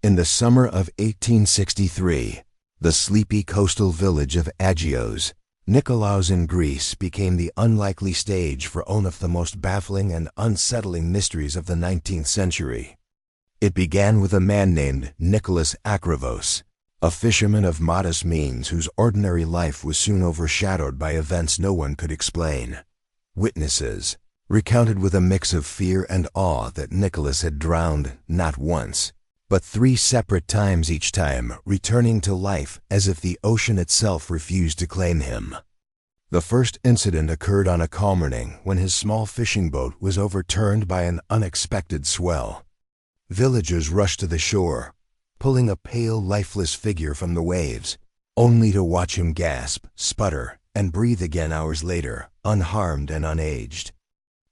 In the summer of 1863, the sleepy coastal village of Agios, Nikolaos in Greece, became the unlikely stage for one of the most baffling and unsettling mysteries of the 19th century. It began with a man named Nicholas Akrivos, a fisherman of modest means whose ordinary life was soon overshadowed by events no one could explain. Witnesses recounted with a mix of fear and awe that Nicholas had drowned not once, but 3 separate times, each time returning to life as if the ocean itself refused to claim him. The first incident occurred on a calm morning when his small fishing boat was overturned by an unexpected swell. Villagers rushed to the shore, pulling a pale, lifeless figure from the waves, only to watch him gasp, sputter, and breathe again hours later, unharmed and unaged.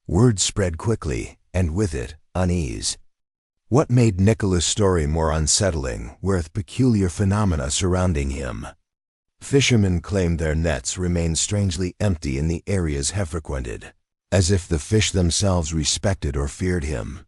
Word spread quickly, and with it, unease. What made Nicholas' story more unsettling were the peculiar phenomena surrounding him. Fishermen claimed their nets remained strangely empty in the areas he frequented, as if the fish themselves respected or feared him.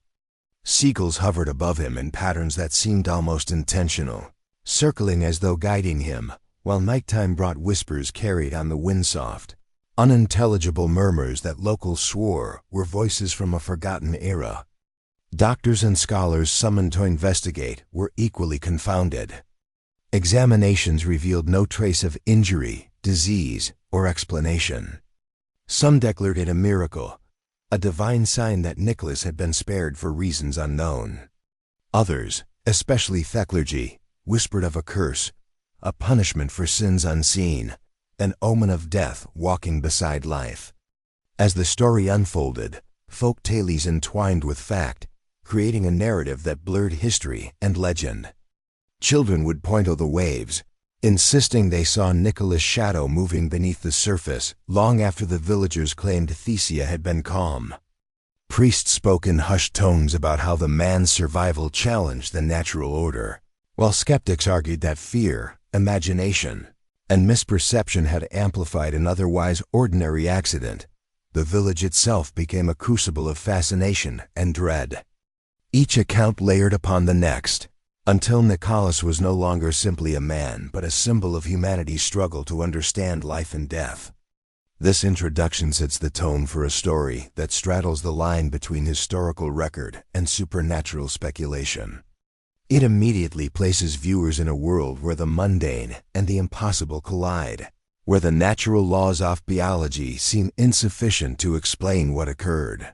Seagulls hovered above him in patterns that seemed almost intentional, circling as though guiding him, while nighttime brought whispers carried on the windsoft, unintelligible murmurs that locals swore were voices from a forgotten era. Doctors and scholars summoned to investigate were equally confounded. Examinations revealed no trace of injury, disease, or explanation. Some declared it a miracle, a divine sign that Nicholas had been spared for reasons unknown. Others, especially the clergy, whispered of a curse, a punishment for sins unseen, an omen of death walking beside life. As the story unfolded, folk tales entwined with fact, creating a narrative that blurred history and legend. Children would point to the waves, insisting they saw Nicholas' shadow moving beneath the surface long after the villagers claimed Thesia had been calm. Priests spoke in hushed tones about how the man's survival challenged the natural order, while skeptics argued that fear, imagination, and misperception had amplified an otherwise ordinary accident. The village itself became a crucible of fascination and dread. Each account layered upon the next, until Nicholas was no longer simply a man but a symbol of humanity's struggle to understand life and death. This introduction sets the tone for a story that straddles the line between historical record and supernatural speculation. It immediately places viewers in a world where the mundane and the impossible collide, where the natural laws of biology seem insufficient to explain what occurred.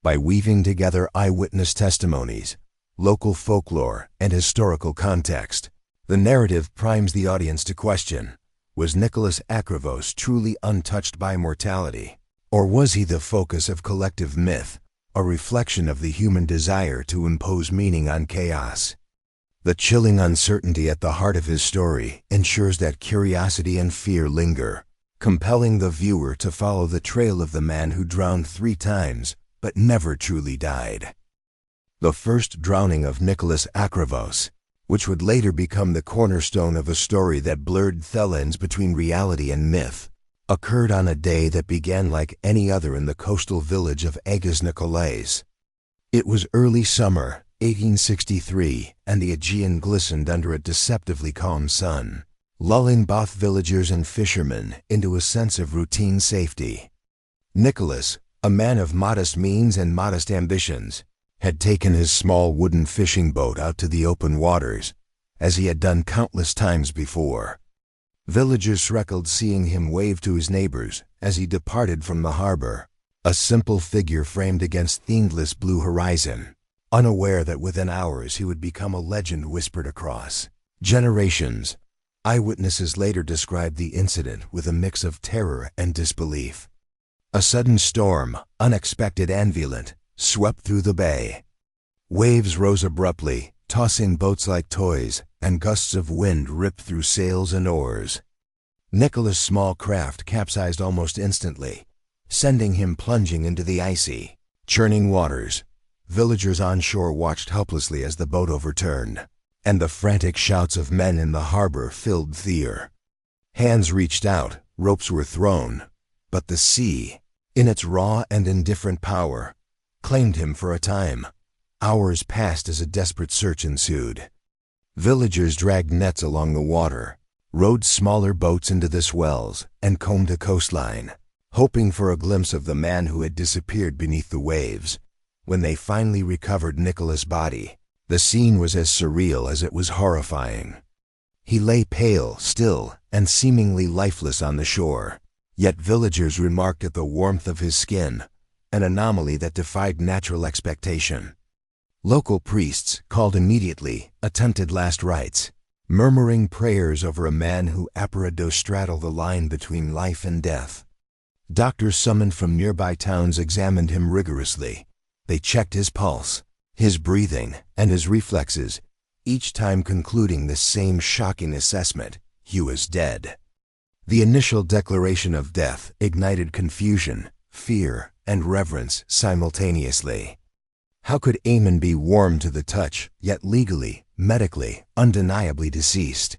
By weaving together eyewitness testimonies, local folklore, and historical context, the narrative primes the audience to question, was Nicholas Akrivos truly untouched by mortality, or was he the focus of collective myth, a reflection of the human desire to impose meaning on chaos? The chilling uncertainty at the heart of his story ensures that curiosity and fear linger, compelling the viewer to follow the trail of the man who drowned 3 times but never truly died. The first drowning of Nicholas Akrivos, which would later become the cornerstone of a story that blurred the lines between reality and myth, occurred on a day that began like any other in the coastal village of Agios Nikolaos. It was early summer, 1863, and the Aegean glistened under a deceptively calm sun, lulling both villagers and fishermen into a sense of routine safety. Nicholas, a man of modest means and modest ambitions, had taken his small wooden fishing boat out to the open waters, as he had done countless times before. Villagers recalled seeing him wave to his neighbors as he departed from the harbor, a simple figure framed against the endless blue horizon, unaware that within hours he would become a legend whispered across generations. Eyewitnesses later described the incident with a mix of terror and disbelief. A sudden storm, unexpected and violent, swept through the bay. Waves rose abruptly, tossing boats like toys, and gusts of wind ripped through sails and oars. Nicholas' small craft capsized almost instantly, sending him plunging into the icy, churning waters. Villagers on shore watched helplessly as the boat overturned, and the frantic shouts of men in the harbor filled the air. Hands reached out, ropes were thrown, but the sea, in its raw and indifferent power, claimed him for a time. Hours passed as a desperate search ensued. Villagers dragged nets along the water, rowed smaller boats into the swells, and combed the coastline, hoping for a glimpse of the man who had disappeared beneath the waves. When they finally recovered Nicholas' body, the scene was as surreal as it was horrifying. He lay pale, still, and seemingly lifeless on the shore, yet villagers remarked at the warmth of his skin, an anomaly that defied natural expectation. Local priests, called immediately, attempted last rites, murmuring prayers over a man who appeared to straddle the line between life and death. Doctors summoned from nearby towns examined him rigorously. They checked his pulse, his breathing, and his reflexes, each time concluding the same shocking assessment: he was dead. The initial declaration of death ignited confusion, fear, and reverence simultaneously. How could Amen be warm to the touch, yet legally, medically, undeniably deceased?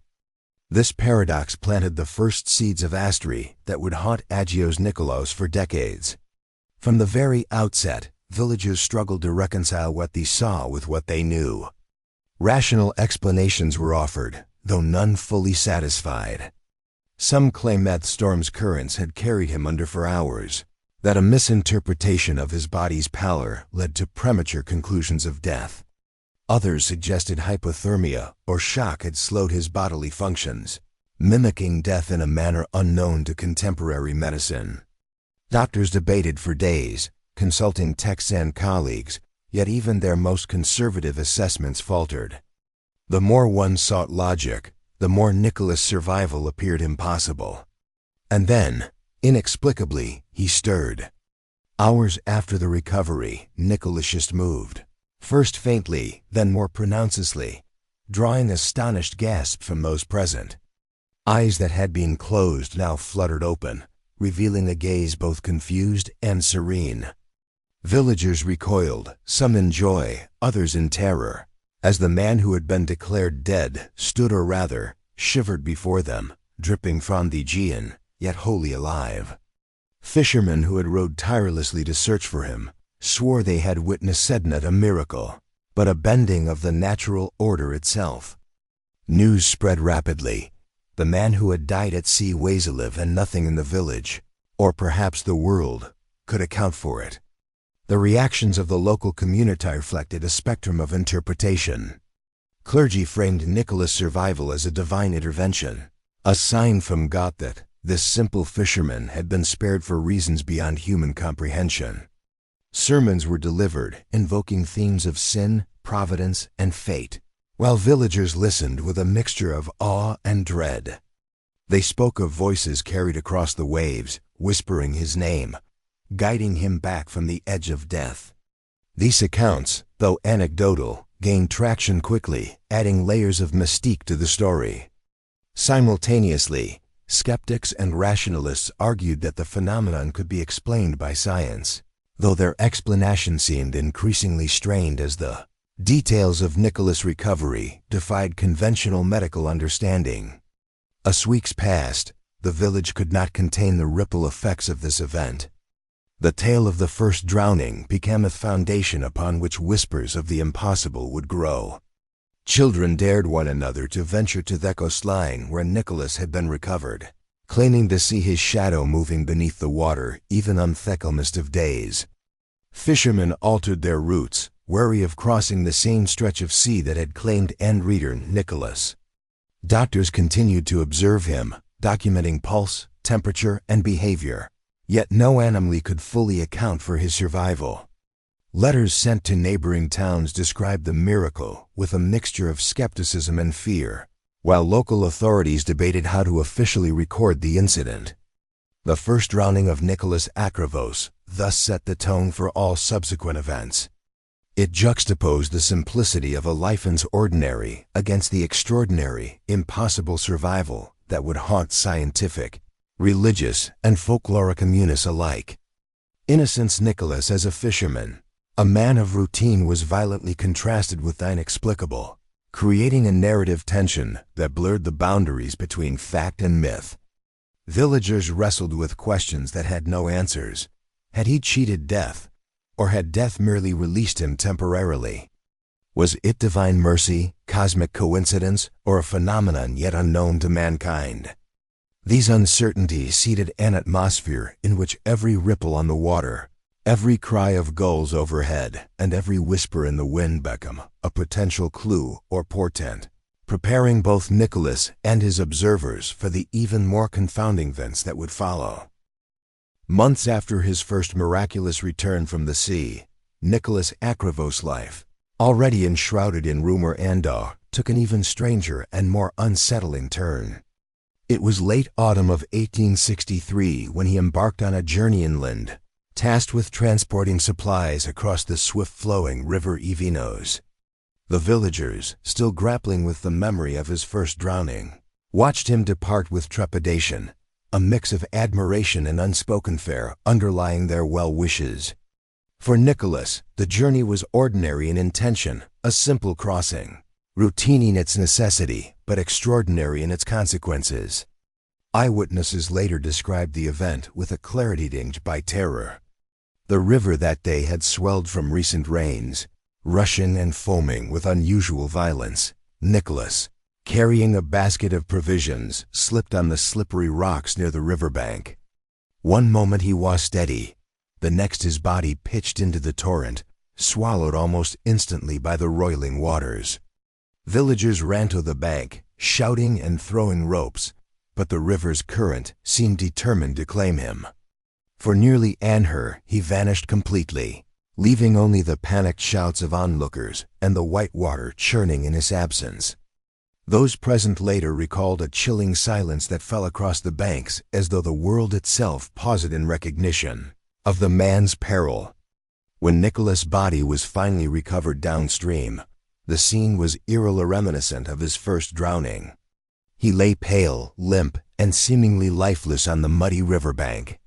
This paradox planted the first seeds of astery that would haunt Agios Nikolaos for decades. From the very outset, villagers struggled to reconcile what they saw with what they knew. Rational explanations were offered, though none fully satisfied. Some claim that the storm's currents had carried him under for hours, that a misinterpretation of his body's pallor led to premature conclusions of death. Others suggested hypothermia or shock had slowed his bodily functions, mimicking death in a manner unknown to contemporary medicine. Doctors debated for days, consulting texts and colleagues, yet even their most conservative assessments faltered. The more one sought logic, the more Nicholas' survival appeared impossible. And then, inexplicably, he stirred. Hours after the recovery, Nicholas just moved, first faintly, then more pronouncedly, drawing astonished gasps from those present. Eyes that had been closed now fluttered open, revealing a gaze both confused and serene. Villagers recoiled, some in joy, others in terror, as the man who had been declared dead stood, or rather, shivered before them, dripping from the Aegean, yet wholly alive. Fishermen who had rowed tirelessly to search for him swore they had witnessed not a miracle, but a bending of the natural order itself. News spread rapidly. The man who had died at sea was alive, and nothing in the village, or perhaps the world, could account for it. The reactions of the local community reflected a spectrum of interpretation. Clergy framed Nicholas' survival as a divine intervention, a sign from God that this simple fisherman had been spared for reasons beyond human comprehension. Sermons were delivered, invoking themes of sin, providence, and fate, while villagers listened with a mixture of awe and dread. They spoke of voices carried across the waves, whispering his name, guiding him back from the edge of death. These accounts, though anecdotal, gained traction quickly, adding layers of mystique to the story. Simultaneously, skeptics and rationalists argued that the phenomenon could be explained by science, though their explanation seemed increasingly strained as the details of Nicholas' recovery defied conventional medical understanding. As weeks passed, the village could not contain the ripple effects of this event. The tale of the first drowning became a foundation upon which whispers of the impossible would grow. Children dared one another to venture to the coastline where Nicholas had been recovered, claiming to see his shadow moving beneath the water even on the calmest of days. Fishermen altered their routes, wary of crossing the same stretch of sea that had claimed end reader Nicholas. Doctors continued to observe him, documenting pulse, temperature, and behavior. Yet no anomaly could fully account for his survival. Letters sent to neighboring towns described the miracle with a mixture of skepticism and fear, while local authorities debated how to officially record the incident. The first drowning of Nicholas Akravos thus set the tone for all subsequent events. It juxtaposed the simplicity of a life as ordinary against the extraordinary, impossible survival that would haunt scientific, religious, and folkloric communists alike. Innocence Nicholas as a fisherman, a man of routine, was violently contrasted with the inexplicable, creating a narrative tension that blurred the boundaries between fact and myth. Villagers wrestled with questions that had no answers. Had he cheated death, or had death merely released him temporarily? Was it divine mercy, cosmic coincidence, or a phenomenon yet unknown to mankind? These uncertainties seeded an atmosphere in which every ripple on the water, every cry of gulls overhead, and every whisper in the wind became a potential clue or portent, preparing both Nicholas and his observers for the even more confounding events that would follow. Months after his first miraculous return from the sea, Nicholas Akrivos' life, already enshrouded in rumor and awe, took an even stranger and more unsettling turn. It was late autumn of 1863 when he embarked on a journey inland, tasked with transporting supplies across the swift-flowing river Ivinos. The villagers, still grappling with the memory of his first drowning, watched him depart with trepidation, a mix of admiration and unspoken fear underlying their well wishes. For Nicholas, the journey was ordinary in intention, a simple crossing, routine in its necessity, but extraordinary in its consequences. Eyewitnesses later described the event with a clarity tinged by terror. The river that day had swelled from recent rains, rushing and foaming with unusual violence. Nicholas, carrying a basket of provisions, slipped on the slippery rocks near the riverbank. One moment he was steady, the next his body pitched into the torrent, swallowed almost instantly by the roiling waters. Villagers ran to the bank, shouting and throwing ropes, but the river's current seemed determined to claim him. For nearly an hour he vanished completely, leaving only the panicked shouts of onlookers and the white water churning in his absence. Those present later recalled a chilling silence that fell across the banks as though the world itself paused in recognition of the man's peril. When Nicholas' body was finally recovered downstream, the scene was eerily reminiscent of his first drowning. He lay pale, limp, and seemingly lifeless on the muddy riverbank.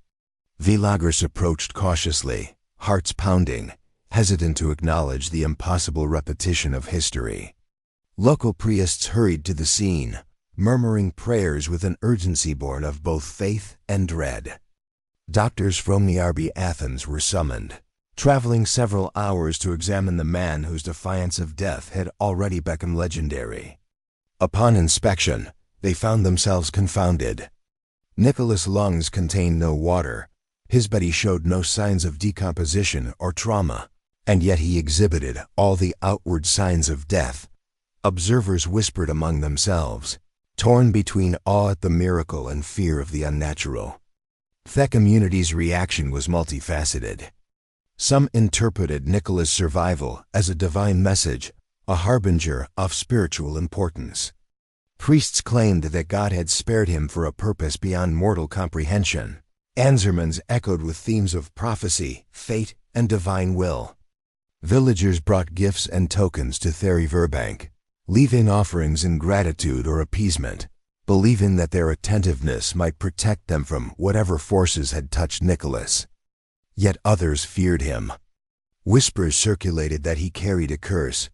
Villagers approached cautiously, hearts pounding, hesitant to acknowledge the impossible repetition of history. Local priests hurried to the scene, murmuring prayers with an urgency born of both faith and dread. Doctors from nearby Athens were summoned, traveling several hours to examine the man whose defiance of death had already become legendary. Upon inspection, they found themselves confounded. Nicholas' lungs contained no water, his body showed no signs of decomposition or trauma, and yet he exhibited all the outward signs of death. Observers whispered among themselves, torn between awe at the miracle and fear of the unnatural. The community's reaction was multifaceted. Some interpreted Nicholas' survival as a divine message, a harbinger of spiritual importance. Priests claimed that God had spared him for a purpose beyond mortal comprehension. Ansermons echoed with themes of prophecy, fate, and divine will. Villagers brought gifts and tokens to Theory Verbank, leaving offerings in gratitude or appeasement, believing that their attentiveness might protect them from whatever forces had touched Nicholas. Yet others feared him. Whispers circulated that he carried a curse,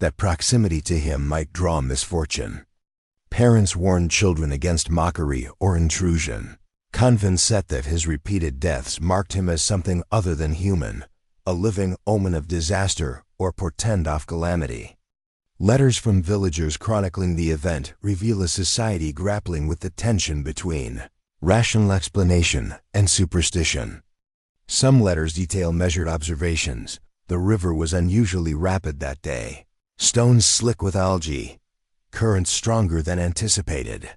that proximity to him might draw misfortune. Parents warned children against mockery or intrusion, convinced that his repeated deaths marked him as something other than human, a living omen of disaster or portend of calamity. Letters from villagers chronicling the event reveal a society grappling with the tension between rational explanation and superstition. Some letters detail measured observations. The river was unusually rapid that day, stones slick with algae, currents stronger than anticipated.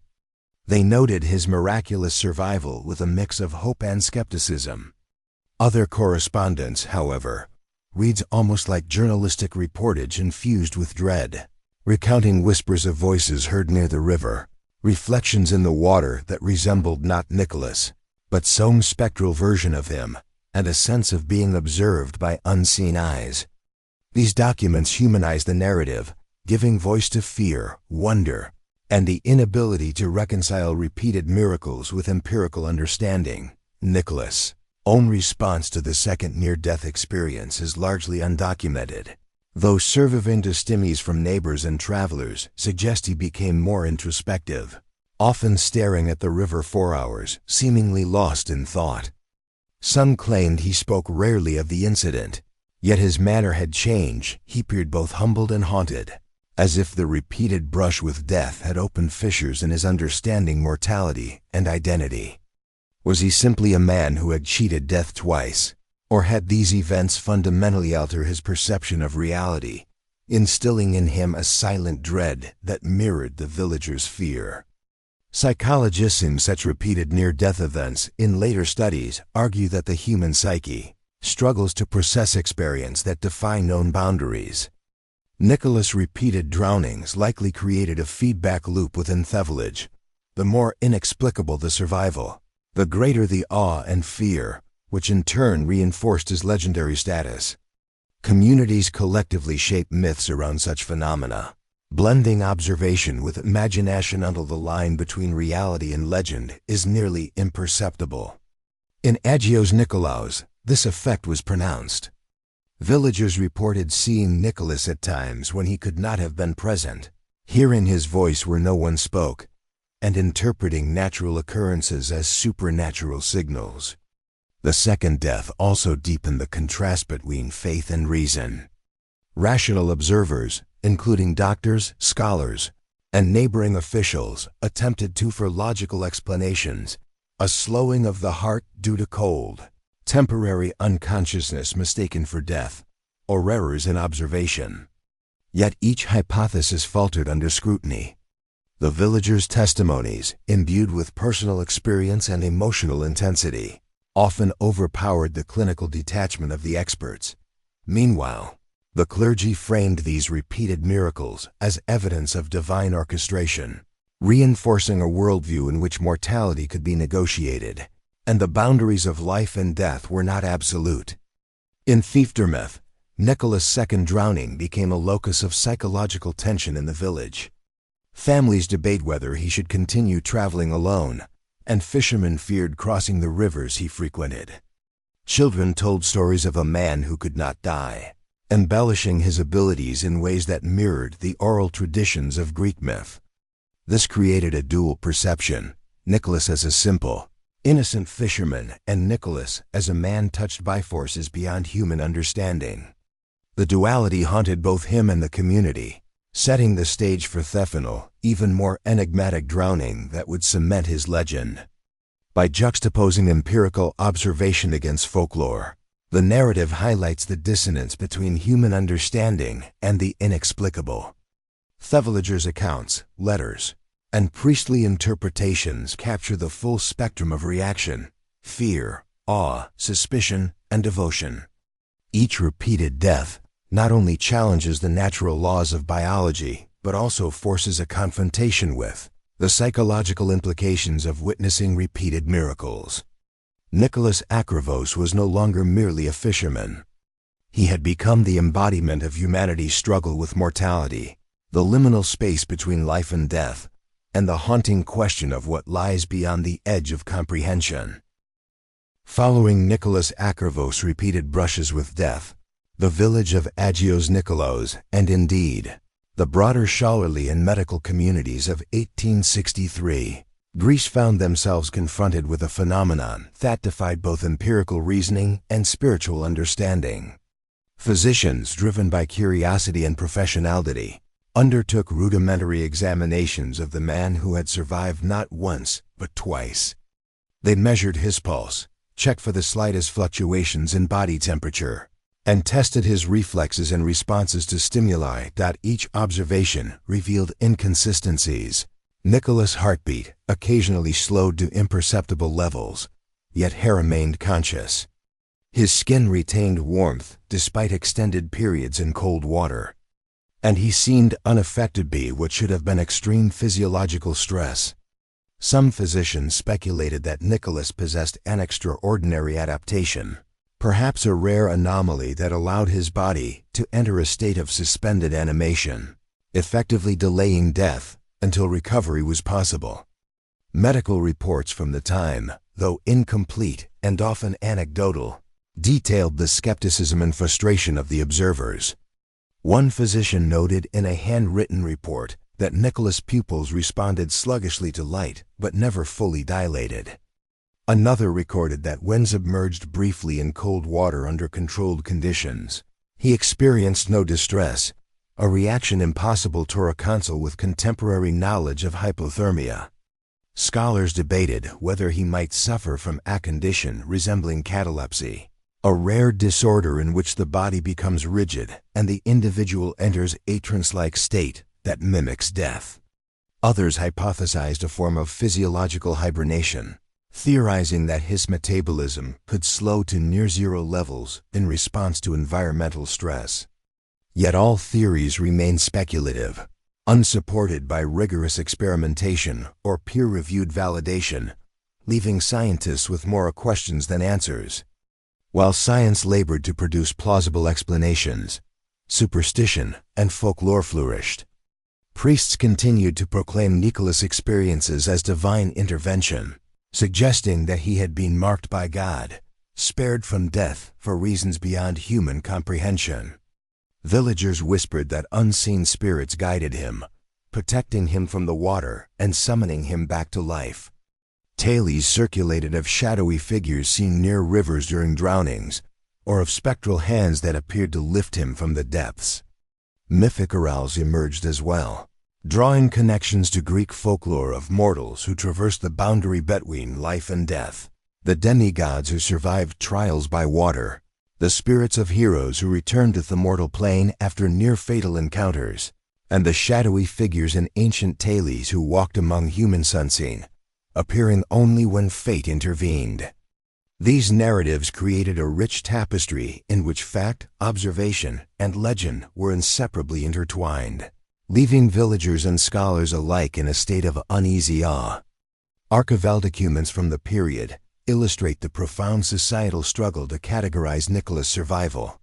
They noted his miraculous survival with a mix of hope and skepticism. Other correspondence, however, reads almost like journalistic reportage infused with dread, recounting whispers of voices heard near the river, reflections in the water that resembled not Nicholas, but some spectral version of him, and a sense of being observed by unseen eyes. These documents humanize the narrative, giving voice to fear, wonder, and the inability to reconcile repeated miracles with empirical understanding. Nicholas' own response to the second near-death experience is largely undocumented, though surviving testimies from neighbors and travelers suggest he became more introspective, often staring at the river for hours, seemingly lost in thought. Some claimed he spoke rarely of the incident, Yet his manner had changed. He appeared both humbled and haunted, as if the repeated brush with death had opened fissures in his understanding mortality and identity. Was he simply a man who had cheated death twice, or had these events fundamentally altered his perception of reality, instilling in him a silent dread that mirrored the villagers' fear? Psychologists in such repeated near-death events in later studies argue that the human psyche struggles to process experience that defy known boundaries. Nicholas' repeated drownings likely created a feedback loop within the village. The more inexplicable the survival, the greater the awe and fear, which in turn reinforced his legendary status. Communities collectively shape myths around such phenomena, blending observation with imagination until the line between reality and legend is nearly imperceptible. In Agios Nikolaos, this effect was pronounced. Villagers reported seeing Nicholas at times when he could not have been present, hearing his voice where no one spoke, and interpreting natural occurrences as supernatural signals. The second death also deepened the contrast between faith and reason. Rational observers, including doctors, scholars, and neighboring officials, attempted to for logical explanations: a slowing of the heart due to cold, temporary unconsciousness mistaken for death, or errors in observation. Yet each hypothesis faltered under scrutiny. The villagers' testimonies, imbued with personal experience and emotional intensity, often overpowered the clinical detachment of the experts. Meanwhile, the clergy framed these repeated miracles as evidence of divine orchestration, reinforcing a worldview in which mortality could be negotiated, and the boundaries of life and death were not absolute. In Fiefdermouth, Nicholas' second drowning became a locus of psychological tension in the village. Families debate whether he should continue traveling alone, and fishermen feared crossing the rivers he frequented. Children told stories of a man who could not die, embellishing his abilities in ways that mirrored the oral traditions of Greek myth. This created a dual perception: Nicholas as a simple, innocent fisherman, and Nicholas as a man touched by forces beyond human understanding. The duality haunted both him and the community, setting the stage for Thephanel, even more enigmatic drowning that would cement his legend. By juxtaposing empirical observation against folklore, the narrative highlights the dissonance between human understanding and the inexplicable. The villagers' accounts, letters, and priestly interpretations capture the full spectrum of reaction: fear, awe, suspicion, and devotion. Each repeated death not only challenges the natural laws of biology, but also forces a confrontation with the psychological implications of witnessing repeated miracles. Nicholas Akrivos was no longer merely a fisherman. He had become the embodiment of humanity's struggle with mortality, the liminal space between life and death, and the haunting question of what lies beyond the edge of comprehension. Following Nicholas Akrivos' repeated brushes with death, the village of Agios Nikolaos, and indeed, the broader scholarly and medical communities of 1863, Greece found themselves confronted with a phenomenon that defied both empirical reasoning and spiritual understanding. Physicians, driven by curiosity and professionality, undertook rudimentary examinations of the man who had survived not once, but twice. They measured his pulse, checked for the slightest fluctuations in body temperature, and tested his reflexes and responses to stimuli. Each observation revealed inconsistencies. Nicholas' heartbeat occasionally slowed to imperceptible levels, yet he remained conscious. His skin retained warmth despite extended periods in cold water, and he seemed unaffected by what should have been extreme physiological stress. Some physicians speculated that Nicholas possessed an extraordinary adaptation, perhaps a rare anomaly that allowed his body to enter a state of suspended animation, effectively delaying death until recovery was possible. Medical reports from the time, though incomplete and often anecdotal, detailed the skepticism and frustration of the observers. One physician noted in a handwritten report that Nicholas' pupils responded sluggishly to light but never fully dilated. Another recorded that when submerged briefly in cold water under controlled conditions, he experienced no distress, a reaction impossible to reconcile with contemporary knowledge of hypothermia. Scholars debated whether he might suffer from a condition resembling catalepsy, a rare disorder in which the body becomes rigid and the individual enters a trance-like state that mimics death. Others hypothesized a form of physiological hibernation, theorizing that his metabolism could slow to near-zero levels in response to environmental stress. Yet all theories remain speculative, unsupported by rigorous experimentation or peer-reviewed validation, leaving scientists with more questions than answers. While science labored to produce plausible explanations, superstition and folklore flourished. Priests continued to proclaim Nicholas' experiences as divine intervention, suggesting that he had been marked by God, spared from death for reasons beyond human comprehension. Villagers whispered that unseen spirits guided him, protecting him from the water and summoning him back to life. Tales circulated of shadowy figures seen near rivers during drownings, or of spectral hands that appeared to lift him from the depths. Mythic orals emerged as well, drawing connections to Greek folklore of mortals who traversed the boundary between life and death, the demigods who survived trials by water, the spirits of heroes who returned to the mortal plane after near-fatal encounters, and the shadowy figures in ancient tales who walked among humans unseen, appearing only when fate intervened. These narratives created a rich tapestry in which fact, observation, and legend were inseparably intertwined, leaving villagers and scholars alike in a state of uneasy awe. Archival documents from the period illustrate the profound societal struggle to categorize Nicholas' survival.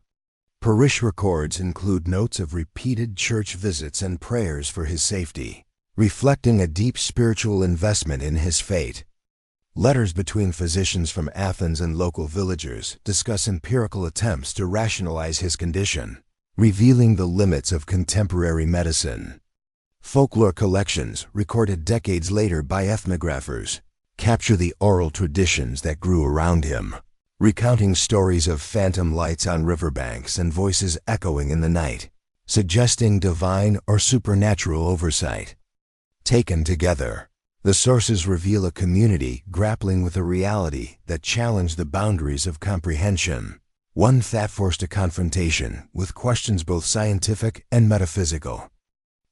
Parish records include notes of repeated church visits and prayers for his safety, reflecting a deep spiritual investment in his fate. Letters between physicians from Athens and local villagers discuss empirical attempts to rationalize his condition, revealing the limits of contemporary medicine. Folklore collections, recorded decades later by ethnographers, capture the oral traditions that grew around him, recounting stories of phantom lights on riverbanks and voices echoing in the night, suggesting divine or supernatural oversight. Taken together, the sources reveal a community grappling with a reality that challenged the boundaries of comprehension, one that forced a confrontation with questions both scientific and metaphysical.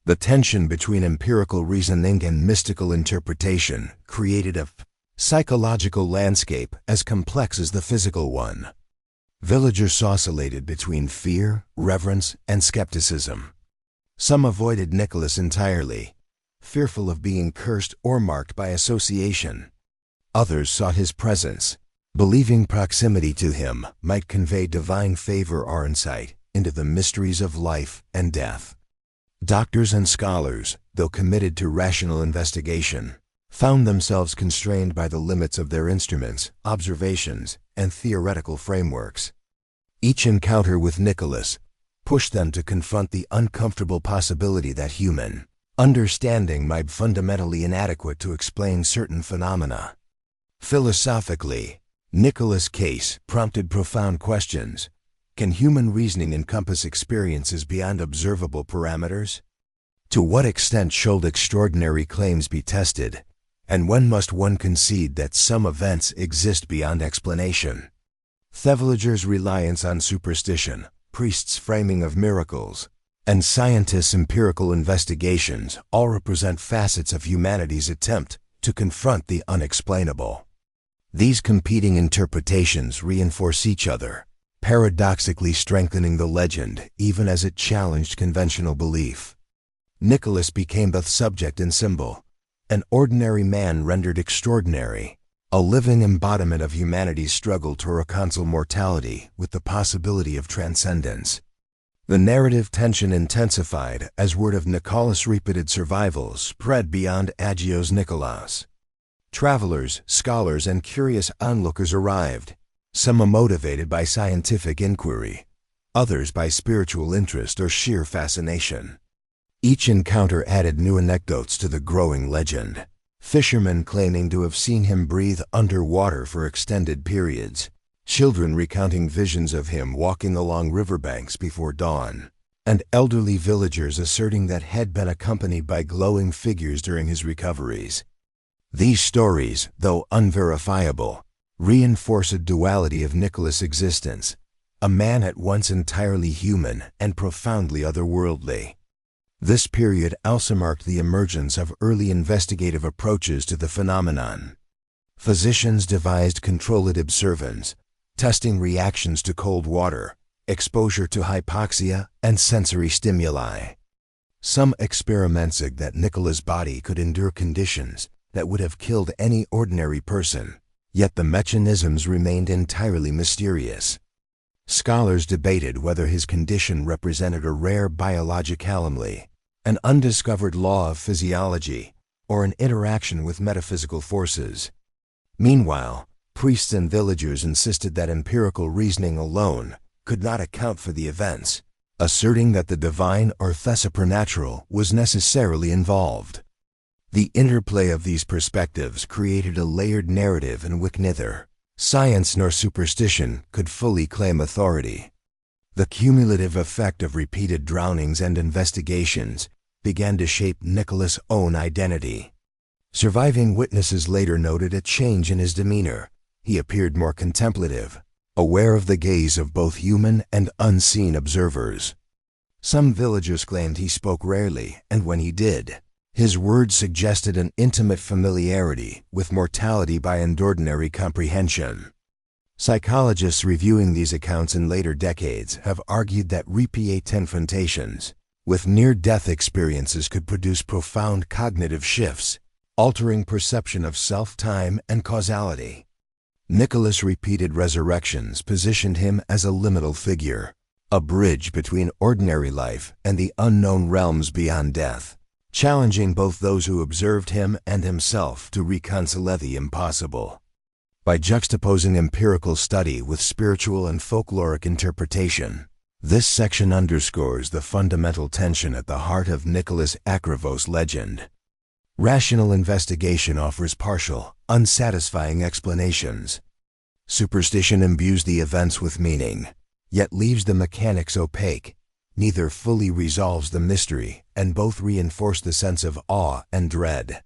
The tension between empirical reasoning and mystical interpretation created a psychological landscape as complex as the physical one. Villagers oscillated between fear, reverence, and skepticism. Some avoided Nicholas entirely, fearful of being cursed or marked by association. Others sought his presence, believing proximity to him might convey divine favor or insight into the mysteries of life and death. Doctors and scholars, though committed to rational investigation, found themselves constrained by the limits of their instruments, observations, and theoretical frameworks. Each encounter with Nicholas pushed them to confront the uncomfortable possibility that human understanding might be fundamentally inadequate to explain certain phenomena. Philosophically, Nicholas' case prompted profound questions. Can human reasoning encompass experiences beyond observable parameters? To what extent should extraordinary claims be tested? And when must one concede that some events exist beyond explanation? The villagers' reliance on superstition, priests' framing of miracles, and scientists' empirical investigations all represent facets of humanity's attempt to confront the unexplainable. These competing interpretations reinforce each other, paradoxically strengthening the legend even as it challenged conventional belief. Nicholas became both subject and symbol, an ordinary man rendered extraordinary, a living embodiment of humanity's struggle to reconcile mortality with the possibility of transcendence. The narrative tension intensified as word of Nicholas' repeated survivals spread beyond Agios Nikolaos. Travelers, scholars, and curious onlookers arrived, some motivated by scientific inquiry, others by spiritual interest or sheer fascination. Each encounter added new anecdotes to the growing legend, fishermen claiming to have seen him breathe underwater for extended periods, children recounting visions of him walking along riverbanks before dawn, and elderly villagers asserting that had been accompanied by glowing figures during his recoveries. These stories, though unverifiable, reinforce a duality of Nicholas' existence, a man at once entirely human and profoundly otherworldly. This period also marked the emergence of early investigative approaches to the phenomenon. Physicians devised controlled observance, testing reactions to cold water, exposure to hypoxia, and sensory stimuli. Some experiments suggest that Nicholas' body could endure conditions that would have killed any ordinary person, yet the mechanisms remained entirely mysterious. Scholars debated whether his condition represented a rare biological anomaly, an undiscovered law of physiology, or an interaction with metaphysical forces. Meanwhile, priests and villagers insisted that empirical reasoning alone could not account for the events, asserting that the divine or the supernatural was necessarily involved. The interplay of these perspectives created a layered narrative in which neither science nor superstition could fully claim authority. The cumulative effect of repeated drownings and investigations began to shape Nicholas' own identity. Surviving witnesses later noted a change in his demeanor. He appeared more contemplative, aware of the gaze of both human and unseen observers. Some villagers claimed he spoke rarely, and when he did, his words suggested an intimate familiarity with mortality beyond ordinary comprehension. Psychologists reviewing these accounts in later decades have argued that repeated confrontations with near-death experiences could produce profound cognitive shifts, altering perception of self, time, and causality. Nicholas' repeated resurrections positioned him as a liminal figure, a bridge between ordinary life and the unknown realms beyond death, challenging both those who observed him and himself to reconcile the impossible. By juxtaposing empirical study with spiritual and folkloric interpretation, this section underscores the fundamental tension at the heart of Nicholas Akrivos' legend. Rational investigation offers partial, unsatisfying explanations. Superstition imbues the events with meaning, yet leaves the mechanics opaque. Neither fully resolves the mystery, and both reinforce the sense of awe and dread.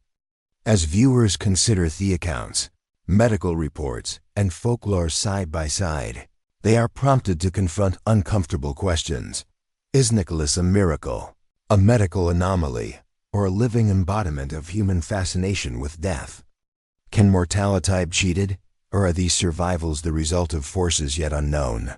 As viewers consider the accounts, medical reports, and folklore side by side, they are prompted to confront uncomfortable questions. Is Nicholas a miracle, a medical anomaly, or a living embodiment of human fascination with death? Can mortality be cheated, or are these survivals the result of forces yet unknown?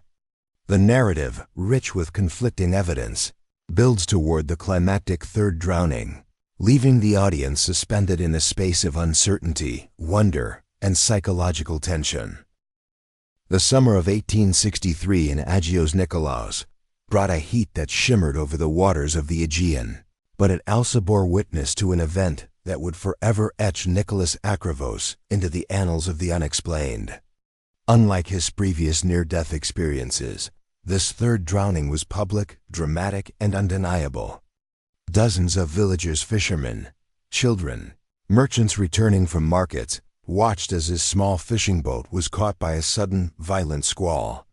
The narrative, rich with conflicting evidence, builds toward the climactic third drowning, leaving the audience suspended in a space of uncertainty, wonder, and psychological tension. The summer of 1863 in Agios Nikolaos brought a heat that shimmered over the waters of the Aegean, but it also bore witness to an event that would forever etch Nicholas Akrivos into the annals of the unexplained. Unlike his previous near-death experiences, this third drowning was public, dramatic, and undeniable. Dozens of villagers, fishermen, children, merchants returning from markets watched as his small fishing boat was caught by a sudden, violent squall.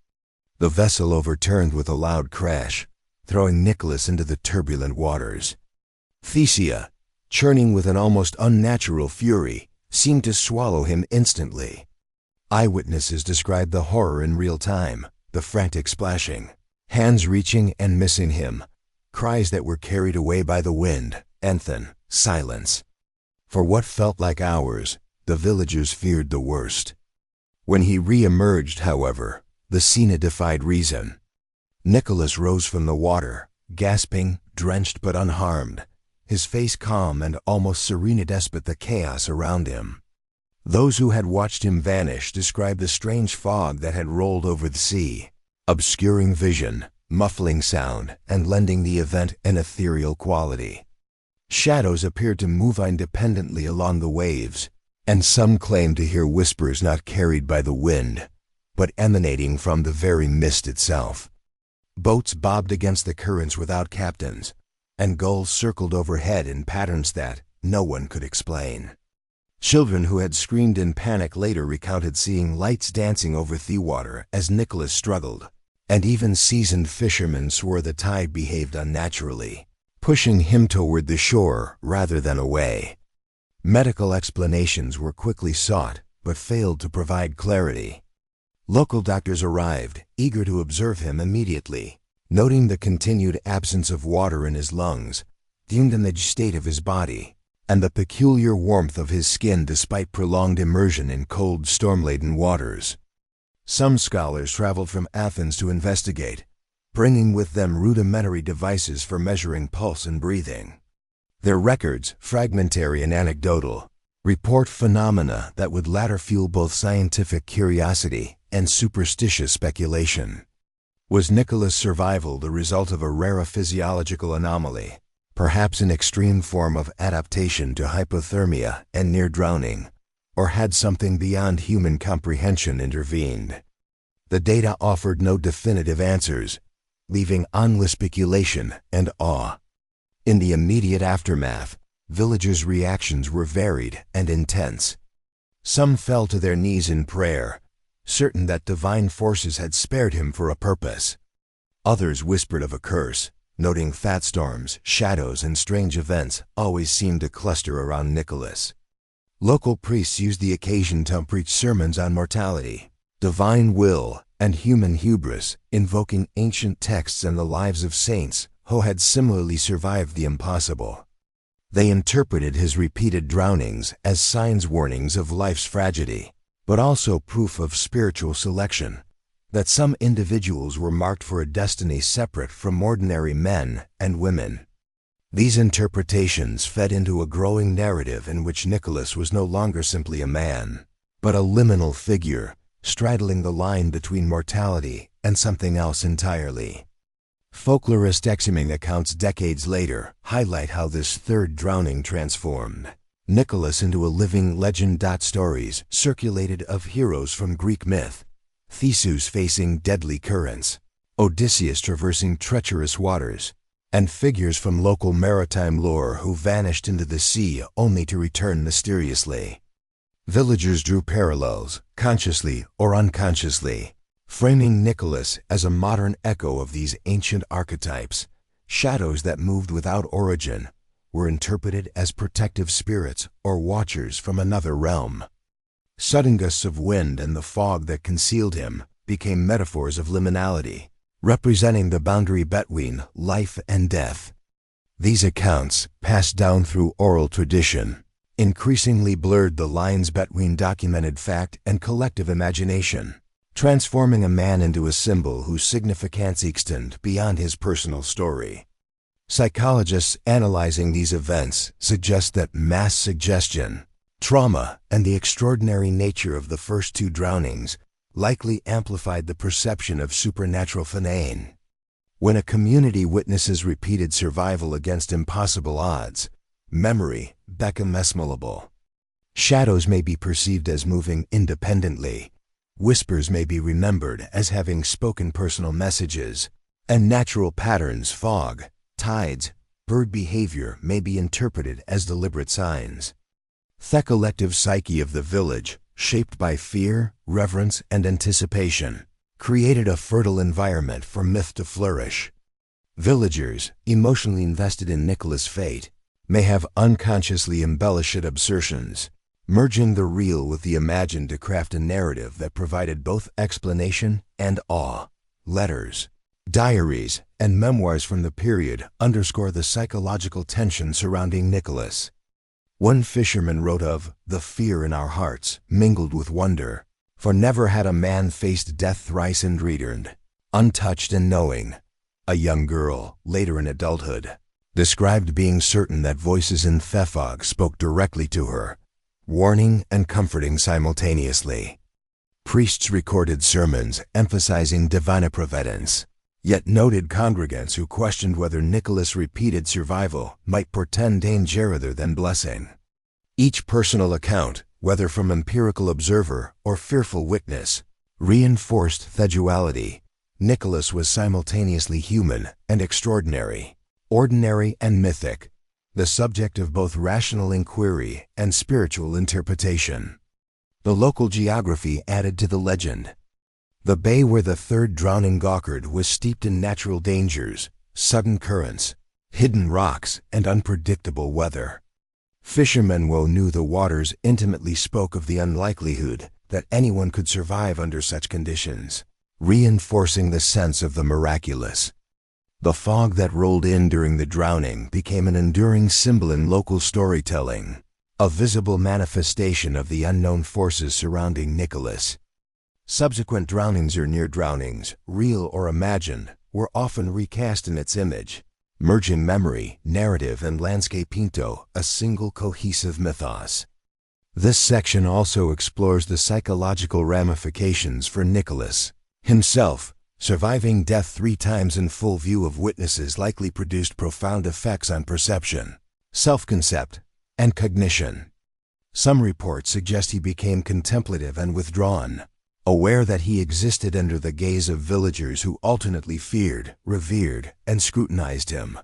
The vessel overturned with a loud crash, throwing Nicholas into the turbulent waters. Thesia, churning with an almost unnatural fury, seemed to swallow him instantly. Eyewitnesses described the horror in real time, the frantic splashing, hands reaching and missing him, cries that were carried away by the wind, and then silence. For what felt like hours, the villagers feared the worst. When he re-emerged, however, the scene defied reason. Nicholas rose from the water, gasping, drenched but unharmed, his face calm and almost serene despite the chaos around him. Those who had watched him vanish described the strange fog that had rolled over the sea, obscuring vision, muffling sound, and lending the event an ethereal quality. Shadows appeared to move independently along the waves, and some claimed to hear whispers not carried by the wind, but emanating from the very mist itself. Boats bobbed against the currents without captains, and gulls circled overhead in patterns that no one could explain. Children who had screamed in panic later recounted seeing lights dancing over the water as Nicholas struggled, and even seasoned fishermen swore the tide behaved unnaturally, pushing him toward the shore rather than away. Medical explanations were quickly sought, but failed to provide clarity. Local doctors arrived, eager to observe him immediately, noting the continued absence of water in his lungs, the undamaged state of his body, and the peculiar warmth of his skin despite prolonged immersion in cold, storm-laden waters. Some scholars traveled from Athens to investigate, bringing with them rudimentary devices for measuring pulse and breathing. Their records, fragmentary and anecdotal, report phenomena that would later fuel both scientific curiosity and superstitious speculation. Was Nicholas' survival the result of a rare physiological anomaly, perhaps an extreme form of adaptation to hypothermia and near drowning, or had something beyond human comprehension intervened? The data offered no definitive answers, leaving endless speculation and awe. In the immediate aftermath, villagers' reactions were varied and intense. Some fell to their knees in prayer, certain that divine forces had spared him for a purpose. Others whispered of a curse, noting fat storms, shadows, and strange events always seemed to cluster around Nicholas. Local priests used the occasion to preach sermons on mortality, divine will, and human hubris, invoking ancient texts and the lives of saints who had similarly survived the impossible. They interpreted his repeated drownings as signs warnings of life's tragedy, but also proof of spiritual selection, that some individuals were marked for a destiny separate from ordinary men and women. These interpretations fed into a growing narrative in which Nicholas was no longer simply a man, but a liminal figure, straddling the line between mortality and something else entirely. Folklorist exhuming accounts decades later highlight how this third drowning transformed Nicholas into a living legend. Stories circulated of heroes from Greek myth, Theseus facing deadly currents, Odysseus traversing treacherous waters, and figures from local maritime lore who vanished into the sea only to return mysteriously. Villagers drew parallels, consciously or unconsciously, framing Nicholas as a modern echo of these ancient archetypes. Shadows that moved without origin were interpreted as protective spirits or watchers from another realm. Sudden gusts of wind and the fog that concealed him became metaphors of liminality, representing the boundary between life and death. These accounts, passed down through oral tradition, increasingly blurred the lines between documented fact and collective imagination, transforming a man into a symbol whose significance extended beyond his personal story. Psychologists analyzing these events suggest that mass suggestion, trauma, and the extraordinary nature of the first two drownings likely amplified the perception of supernatural phenomena. When a community witnesses repeated survival against impossible odds, memory becomes malleable. Shadows may be perceived as moving independently, whispers may be remembered as having spoken personal messages, and natural patterns, fog, tides, bird behavior may be interpreted as deliberate signs. The collective psyche of the village, shaped by fear, reverence, and anticipation, created a fertile environment for myth to flourish. Villagers, emotionally invested in Nicholas' fate, may have unconsciously embellished assertions, merging the real with the imagined to craft a narrative that provided both explanation and awe. Letters, diaries, and memoirs from the period underscore the psychological tension surrounding Nicholas. One fisherman wrote of the fear in our hearts mingled with wonder, for never had a man faced death thrice and returned, untouched and knowing. A young girl, later in adulthood, described being certain that voices in the fog spoke directly to her, warning and comforting simultaneously. Priests recorded sermons emphasizing divine providence, yet noted congregants who questioned whether Nicholas' repeated survival might portend danger rather than blessing. Each personal account, whether from empirical observer or fearful witness, reinforced the duality. Nicholas was simultaneously human and extraordinary, ordinary and mythic, the subject of both rational inquiry and spiritual interpretation. The local geography added to the legend. The bay where the third drowning occurred was steeped in natural dangers, sudden currents, hidden rocks, and unpredictable weather. Fishermen who knew the waters intimately spoke of the unlikelihood that anyone could survive under such conditions, reinforcing the sense of the miraculous. The fog that rolled in during the drowning became an enduring symbol in local storytelling, a visible manifestation of the unknown forces surrounding Nicholas. Subsequent drownings or near drownings, real or imagined, were often recast in its image, merging memory, narrative, and landscape into a single cohesive mythos. This section also explores the psychological ramifications for Nicholas himself. Surviving death 3 times in full view of witnesses likely produced profound effects on perception, self-concept, and cognition. Some reports suggest he became contemplative and withdrawn, aware that he existed under the gaze of villagers who alternately feared, revered, and scrutinized him.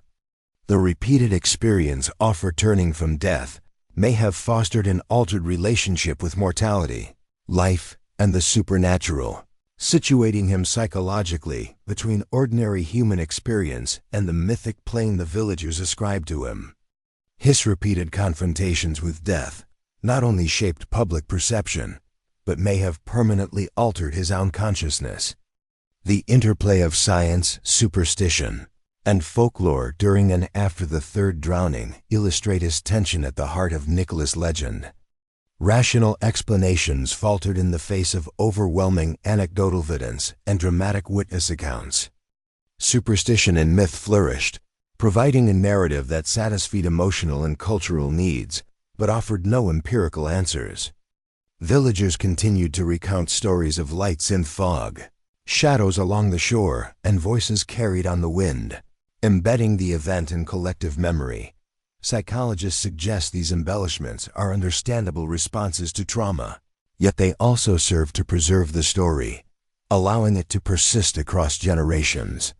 The repeated experience of returning from death may have fostered an altered relationship with mortality, life, and the supernatural, situating him psychologically between ordinary human experience and the mythic plane the villagers ascribed to him. His repeated confrontations with death not only shaped public perception, but may have permanently altered his own consciousness. The interplay of science, superstition, and folklore during and after the third drowning illustrate his tension at the heart of Nicholas' legend. Rational explanations faltered in the face of overwhelming anecdotal evidence and dramatic witness accounts. Superstition and myth flourished, providing a narrative that satisfied emotional and cultural needs, but offered no empirical answers. Villagers continued to recount stories of lights in fog, shadows along the shore, and voices carried on the wind, embedding the event in collective memory. Psychologists suggest these embellishments are understandable responses to trauma, yet they also serve to preserve the story, allowing it to persist across generations.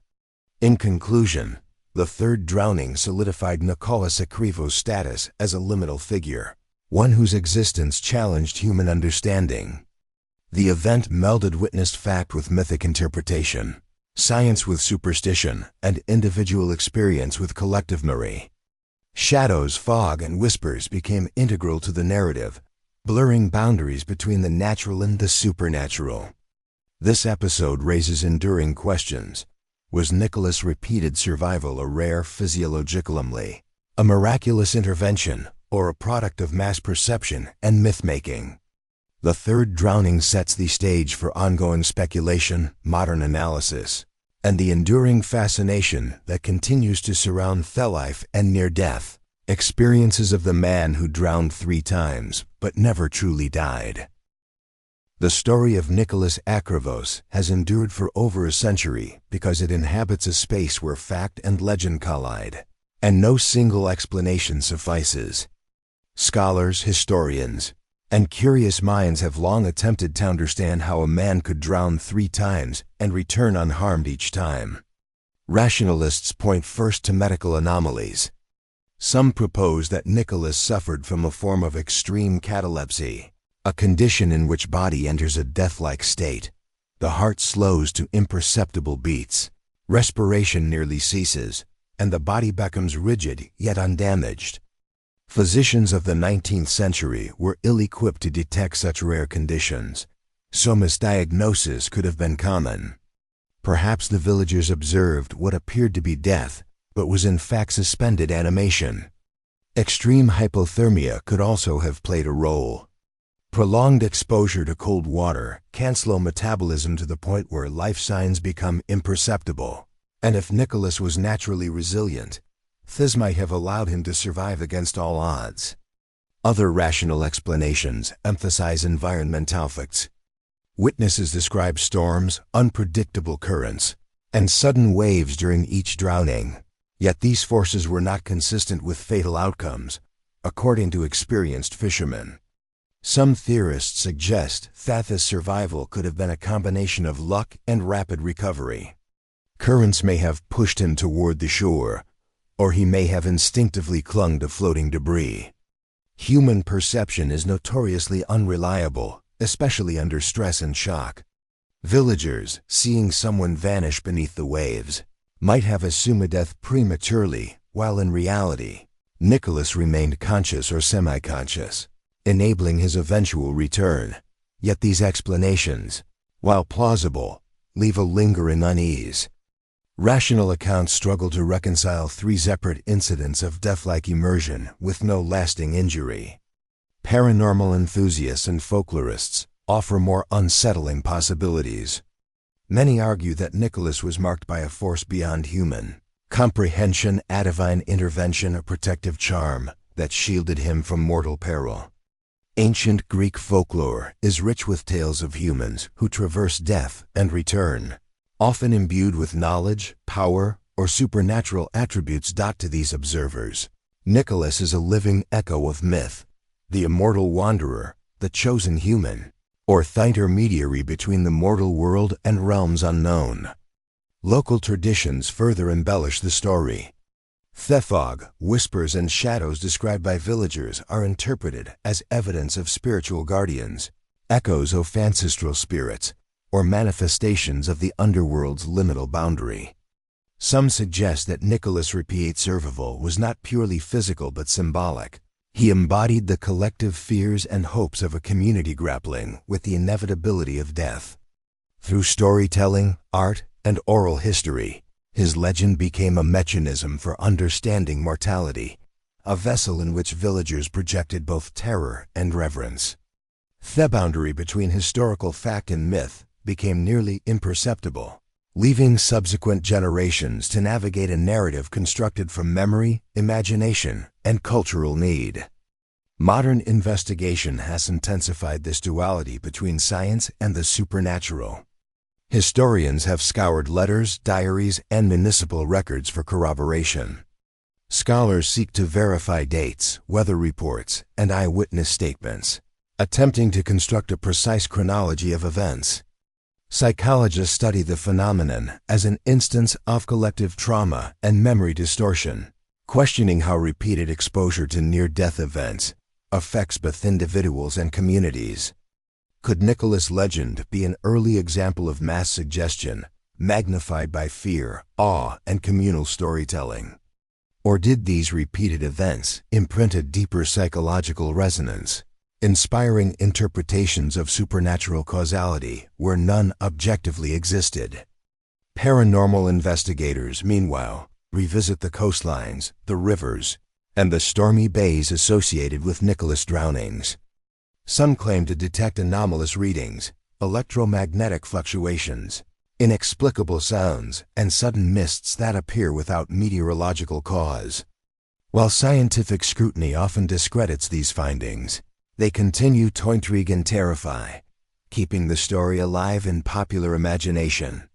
In conclusion, the third drowning solidified Nicholas Acrivo's status as a liminal figure, one whose existence challenged human understanding. The event melded witnessed fact with mythic interpretation, science with superstition, and individual experience with collective memory. Shadows, fog, and whispers became integral to the narrative, blurring boundaries between the natural and the supernatural. This episode raises enduring questions. Was Nicholas' repeated survival a rare physiological anomaly, a miraculous intervention, or a product of mass perception and myth-making? The third drowning sets the stage for ongoing speculation, modern analysis, and the enduring fascination that continues to surround life and near-death experiences of the man who drowned 3 times but never truly died. The story of Nicholas Acrivos has endured for over a century because it inhabits a space where fact and legend collide, and no single explanation suffices. Scholars, historians, and curious minds have long attempted to understand how a man could drown 3 times and return unharmed each time. Rationalists point first to medical anomalies. Some propose that Nicholas suffered from a form of extreme catalepsy, a condition in which body enters a death-like state. The heart slows to imperceptible beats, respiration nearly ceases, and the body becomes rigid yet undamaged. Physicians of the 19th century were ill-equipped to detect such rare conditions, so misdiagnosis could have been common. Perhaps the villagers observed what appeared to be death, but was in fact suspended animation. Extreme hypothermia could also have played a role. Prolonged exposure to cold water can slow metabolism to the point where life signs become imperceptible, and if Nicholas was naturally resilient, this might have allowed him to survive against all odds. Other rational explanations emphasize environmental facts. Witnesses describe storms, unpredictable currents, and sudden waves during each drowning. Yet these forces were not consistent with fatal outcomes, according to experienced fishermen. Some theorists suggest that his survival could have been a combination of luck and rapid recovery. Currents may have pushed him toward the shore, or he may have instinctively clung to floating debris. Human perception is notoriously unreliable, especially under stress and shock. Villagers, seeing someone vanish beneath the waves, might have assumed death prematurely, while in reality, Nicholas remained conscious or semi-conscious, enabling his eventual return. Yet these explanations, while plausible, leave a lingering unease. Rational accounts struggle to reconcile three separate incidents of death-like immersion with no lasting injury. Paranormal enthusiasts and folklorists offer more unsettling possibilities. Many argue that Nicholas was marked by a force beyond human comprehension, a divine intervention, a protective charm that shielded him from mortal peril. Ancient Greek folklore is rich with tales of humans who traverse death and return, often imbued with knowledge, power, or supernatural attributes. To these observers, Nicholas is a living echo of myth, the immortal wanderer, the chosen human, or the intermediary between the mortal world and realms unknown. Local traditions further embellish the story. The fog, whispers, and shadows described by villagers are interpreted as evidence of spiritual guardians, echoes of ancestral spirits, or manifestations of the underworld's liminal boundary. Some suggest that Nicholas' repeat survival was not purely physical but symbolic. He embodied the collective fears and hopes of a community grappling with the inevitability of death. Through storytelling, art, and oral history, his legend became a mechanism for understanding mortality, a vessel in which villagers projected both terror and reverence. The boundary between historical fact and myth became nearly imperceptible, leaving subsequent generations to navigate a narrative constructed from memory, imagination, and cultural need. Modern investigation has intensified this duality between science and the supernatural. Historians have scoured letters, diaries, and municipal records for corroboration. Scholars seek to verify dates, weather reports, and eyewitness statements, attempting to construct a precise chronology of events. Psychologists study the phenomenon as an instance of collective trauma and memory distortion, questioning how repeated exposure to near-death events affects both individuals and communities. Could Nicholas' legend be an early example of mass suggestion, magnified by fear, awe, and communal storytelling? Or did these repeated events imprint a deeper psychological resonance, inspiring interpretations of supernatural causality where none objectively existed? Paranormal investigators, meanwhile, revisit the coastlines, the rivers, and the stormy bays associated with Nicholas' drownings. Some claim to detect anomalous readings, electromagnetic fluctuations, inexplicable sounds, and sudden mists that appear without meteorological cause. While scientific scrutiny often discredits these findings, they continue to intrigue and terrify, keeping the story alive in popular imagination.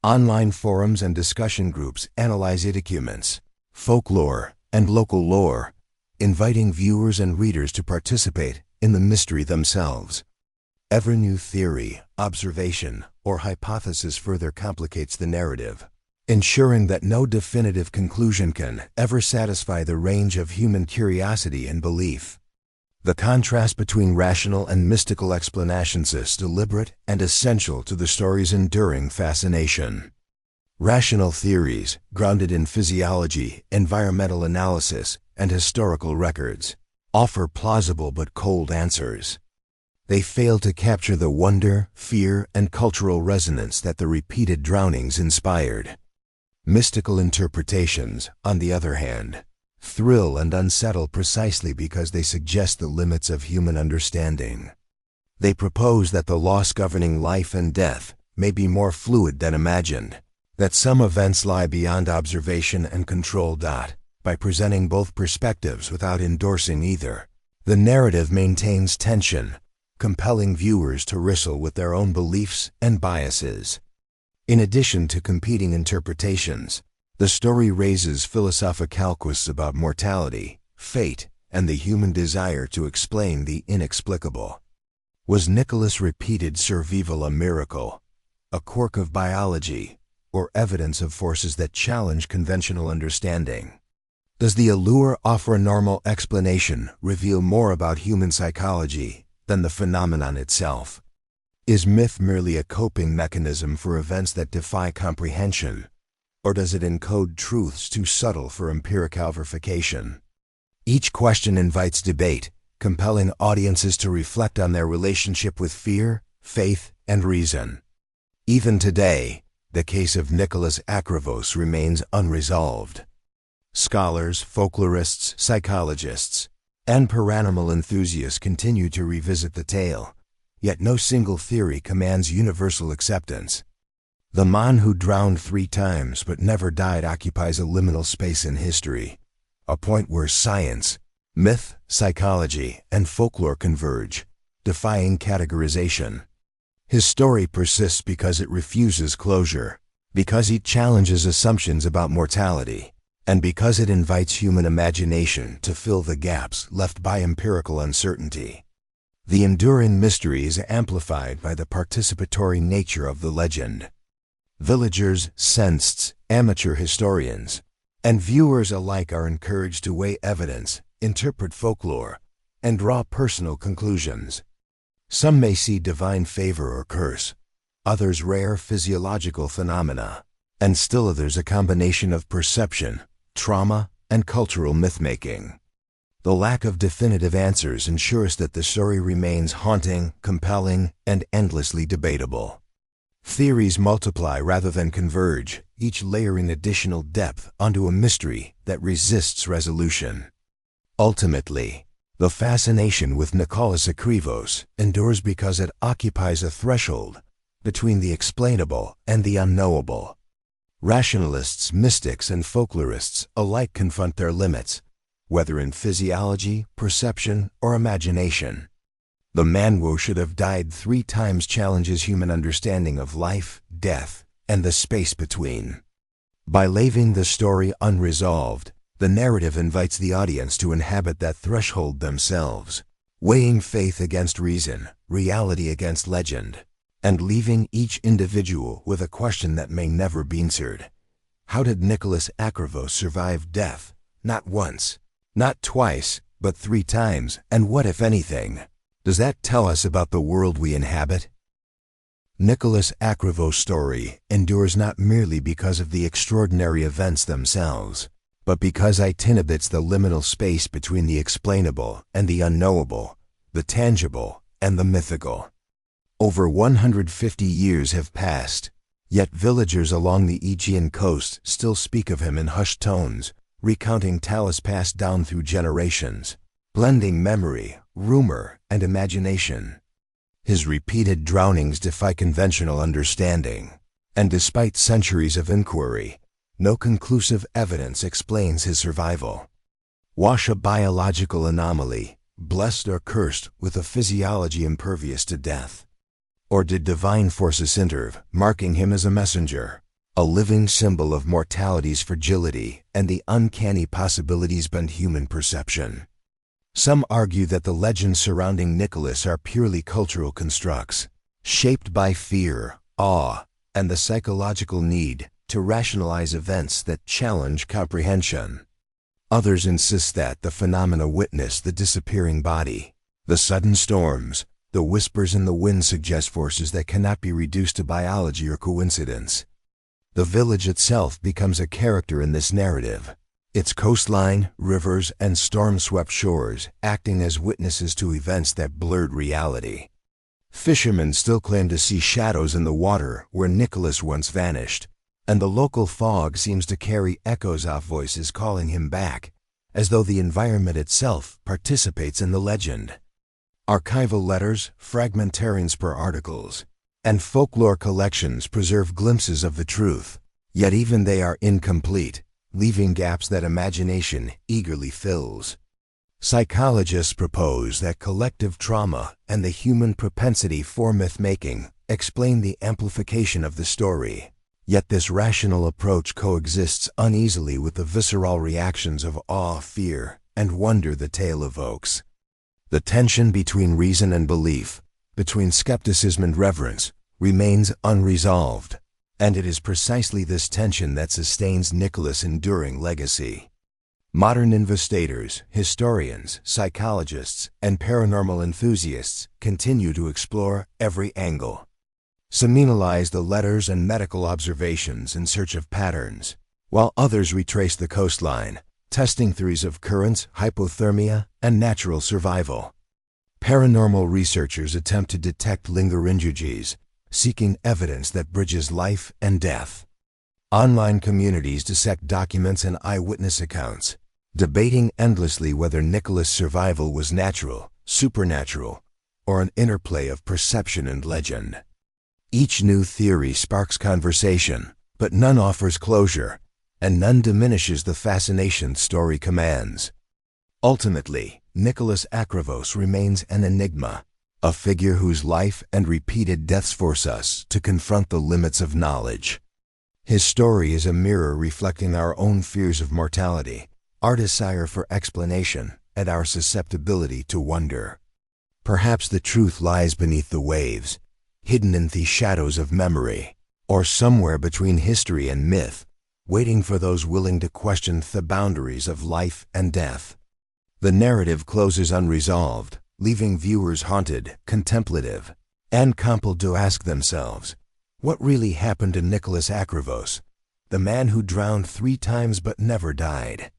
Online forums and discussion groups analyze documents, folklore, and local lore, inviting viewers and readers to participate in the mystery themselves. Every new theory, observation, or hypothesis further complicates the narrative, ensuring that no definitive conclusion can ever satisfy the range of human curiosity and belief. The contrast between rational and mystical explanations is deliberate and essential to the story's enduring fascination. Rational theories, grounded in physiology, environmental analysis, and historical records, offer plausible but cold answers. They fail to capture the wonder, fear, and cultural resonance that the repeated drownings inspired. Mystical interpretations, on the other hand, thrill and unsettle precisely because they suggest the limits of human understanding. They propose that the laws governing life and death may be more fluid than imagined, that some events lie beyond observation and control. By presenting both perspectives without endorsing either, the narrative maintains tension, compelling viewers to wrestle with their own beliefs and biases. In addition to competing interpretations, the story raises philosophical questions about mortality, fate, and the human desire to explain the inexplicable. Was Nicholas' repeated survival a miracle, a quirk of biology, or evidence of forces that challenge conventional understanding? Does the allure offer a normal explanation reveal more about human psychology than the phenomenon itself? Is myth merely a coping mechanism for events that defy comprehension, or does it encode truths too subtle for empirical verification? Each question invites debate, compelling audiences to reflect on their relationship with fear, faith, and reason. Even today, the case of Nicholas Akrivos remains unresolved. Scholars, folklorists, psychologists, and paranormal enthusiasts continue to revisit the tale, yet no single theory commands universal acceptance. The man who drowned 3 times but never died occupies a liminal space in history, a point where science, myth, psychology, and folklore converge, defying categorization. His story persists because it refuses closure, because he challenges assumptions about mortality, and because it invites human imagination to fill the gaps left by empirical uncertainty. The enduring mystery is amplified by the participatory nature of the legend. Villagers, censeds, amateur historians, and viewers alike are encouraged to weigh evidence, interpret folklore, and draw personal conclusions. Some may see divine favor or curse, others rare physiological phenomena, and still others a combination of perception, trauma, and cultural myth-making. The lack of definitive answers ensures that the story remains haunting, compelling, and endlessly debatable. Theories multiply rather than converge, each layering additional depth onto a mystery that resists resolution. Ultimately, the fascination with Nicholas Akrivos endures because it occupies a threshold between the explainable and the unknowable. Rationalists, mystics, and folklorists alike confront their limits, whether in physiology, perception, or imagination. The man who should have died 3 times challenges human understanding of life, death, and the space between. By leaving the story unresolved, the narrative invites the audience to inhabit that threshold themselves, weighing faith against reason, reality against legend, and leaving each individual with a question that may never be answered. How did Nicholas Akrivos survive death? Not once, not twice, but 3 times, and what, if anything, does that tell us about the world we inhabit? Nicholas Akrivos' story endures not merely because of the extraordinary events themselves, but because it inhabits the liminal space between the explainable and the unknowable, the tangible and the mythical. Over 150 years have passed, yet villagers along the Aegean coast still speak of him in hushed tones, recounting tales passed down through generations, blending memory, rumor, and imagination. His repeated drownings defy conventional understanding, and despite centuries of inquiry, no conclusive evidence explains his survival. Was a biological anomaly, blessed or cursed with a physiology impervious to death? Or did divine forces intervene, marking him as a messenger, a living symbol of mortality's fragility and the uncanny possibilities beyond human perception? Some argue that the legends surrounding Nicholas are purely cultural constructs, shaped by fear, awe, and the psychological need to rationalize events that challenge comprehension. Others insist that the phenomena witnessed, the disappearing body, the sudden storms, the whispers in the wind, suggest forces that cannot be reduced to biology or coincidence. The village itself becomes a character in this narrative, its coastline, rivers, and storm-swept shores acting as witnesses to events that blurred reality. Fishermen still claim to see shadows in the water where Nicholas once vanished, and the local fog seems to carry echoes of voices calling him back, as though the environment itself participates in the legend. Archival letters, fragmentarians per articles, and folklore collections preserve glimpses of the truth, yet even they are incomplete, leaving gaps that imagination eagerly fills. Psychologists propose that collective trauma and the human propensity for myth-making explain the amplification of the story. Yet this rational approach coexists uneasily with the visceral reactions of awe, fear, and wonder the tale evokes. The tension between reason and belief, between skepticism and reverence, remains unresolved, and it is precisely this tension that sustains Nicholas' enduring legacy. Modern investigators, historians, psychologists, and paranormal enthusiasts continue to explore every angle. Some analyze the letters and medical observations in search of patterns, while others retrace the coastline, testing theories of currents, hypothermia, and natural survival. Paranormal researchers attempt to detect lingeringers, seeking evidence that bridges life and death. Online communities dissect documents and eyewitness accounts, debating endlessly whether Nicholas' survival was natural, supernatural, or an interplay of perception and legend. Each new theory sparks conversation, but none offers closure, and none diminishes the fascination story commands. Ultimately, Nicholas Akravos remains an enigma, a figure whose life and repeated deaths force us to confront the limits of knowledge. His story is a mirror reflecting our own fears of mortality, our desire for explanation, and our susceptibility to wonder. Perhaps the truth lies beneath the waves, hidden in the shadows of memory, or somewhere between history and myth, waiting for those willing to question the boundaries of life and death. The narrative closes unresolved, leaving viewers haunted, contemplative, and compelled to ask themselves, what really happened to Nicholas Akravos, the man who drowned 3 times but never died?